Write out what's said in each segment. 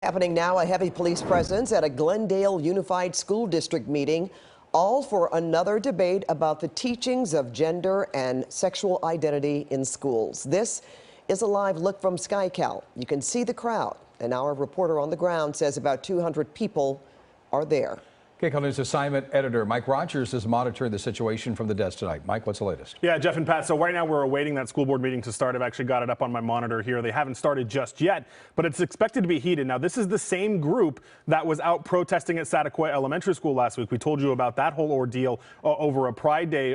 Happening now, a heavy police presence at a Glendale Unified School District meeting, all for another debate about the teachings of gender and sexual identity in schools. This is a live look from SkyCal. You can see the crowd, and our reporter on the ground says about 200 people are there. KCAL News assignment editor Mike Rogers is monitoring the situation from the desk tonight. Mike, what's the latest? Yeah, Jeff and Pat, so right now we're awaiting that school board meeting to start. I've actually got it up on my monitor here. They haven't started just yet, but it's expected to be heated. Now, this is the same group that was out protesting at Sataquoia Elementary School last week. We told you about that whole ordeal over a Pride Day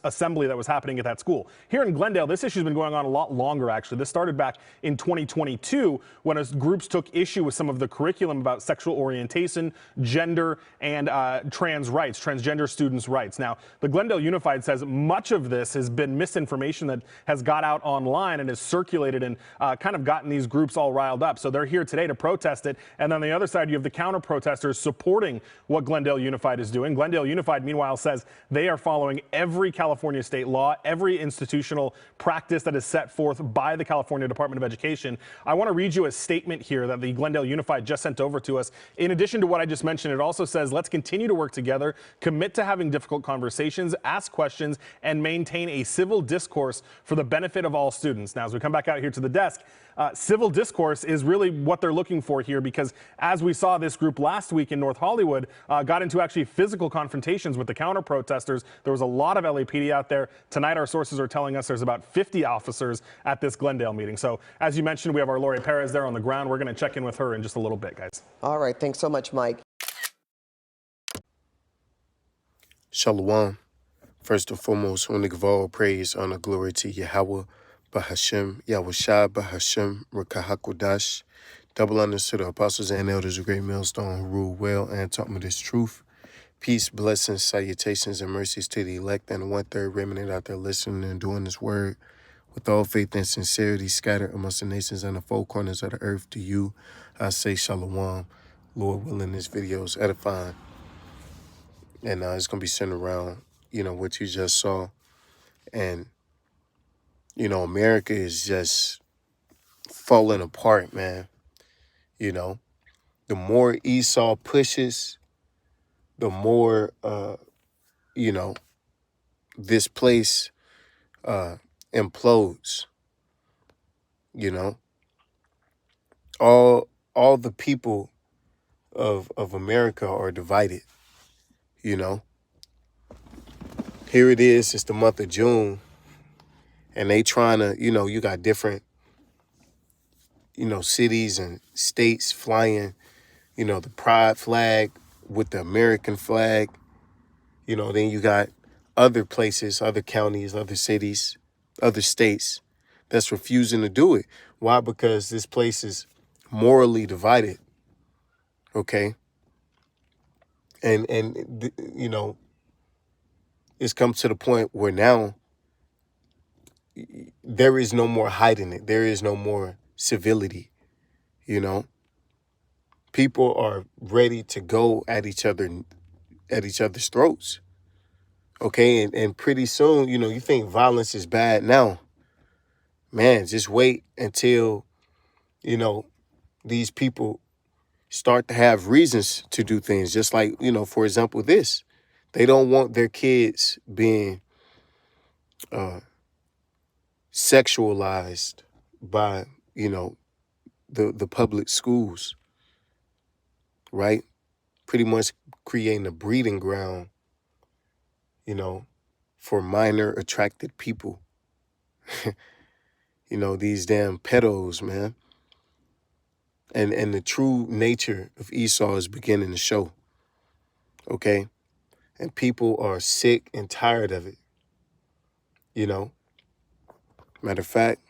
assembly that was happening at that school. Here in Glendale, this issue's been going on a lot longer, actually. This started back in 2022 when groups took issue with some of the curriculum about sexual orientation, gender, and transgender students' rights. Now, the Glendale Unified says much of this has been misinformation that has got out online and has circulated and kind of gotten these groups all riled up. So they're here today to protest it. And on the other side, you have the counter protesters supporting what Glendale Unified is doing. Glendale Unified, meanwhile, says they are following every California state law, every institutional practice that is set forth by the California Department of Education. I want to read you a statement here that the Glendale Unified just sent over to us. In addition to what I just mentioned, it also says, let's continue to work together, commit to having difficult conversations, ask questions, and maintain a civil discourse for the benefit of all students. Now, as we come back out here to the desk, civil discourse is really what they're looking for here, because as we saw, this group last week in North Hollywood got into actually physical confrontations with the counter protesters. There was a lot of LAPD out there. Tonight, our sources are telling us there's about 50 officers at this Glendale meeting. So as you mentioned, we have our Lori Perez there on the ground. We're going to check in with her in just a little bit, guys. All right, thanks so much, Mike. Shalom. First and foremost, I want to give all praise, honor, glory to Yahweh, Bahashem, Yahushua, Bahashem, Rakahakodash. Double honors to the apostles and elders of Great Millstone who rule well and taught me this truth. Peace, blessings, salutations, and mercies to the elect and the one-third remnant out there listening and doing this word. With all faith and sincerity scattered amongst the nations and the four corners of the earth, to you, I say shalom. Lord willing, this video is edifying. And it's going to be centered around, what you just saw. And, America is just falling apart, man. The more Esau pushes, the more, this place implodes. All the people of America are divided. Here it is, it's the month of June, and they trying to, you got different, cities and states flying, the pride flag with the American flag. Then you got other places, other counties, other cities, other states that's refusing to do it. Why? Because this place is morally divided. Okay. And it's come to the point where now there is no more hiding it. There is no more civility. People are ready to go at each other's throats. Okay. And pretty soon, you think violence is bad now. Man, just wait until, these people start to have reasons to do things. Just like, for example, this. They don't want their kids being sexualized by, the public schools, right? Pretty much creating a breeding ground, for minor attracted people. These damn pedos, man. And the true nature of Esau is beginning to show, okay? And people are sick and tired of it, Matter of fact,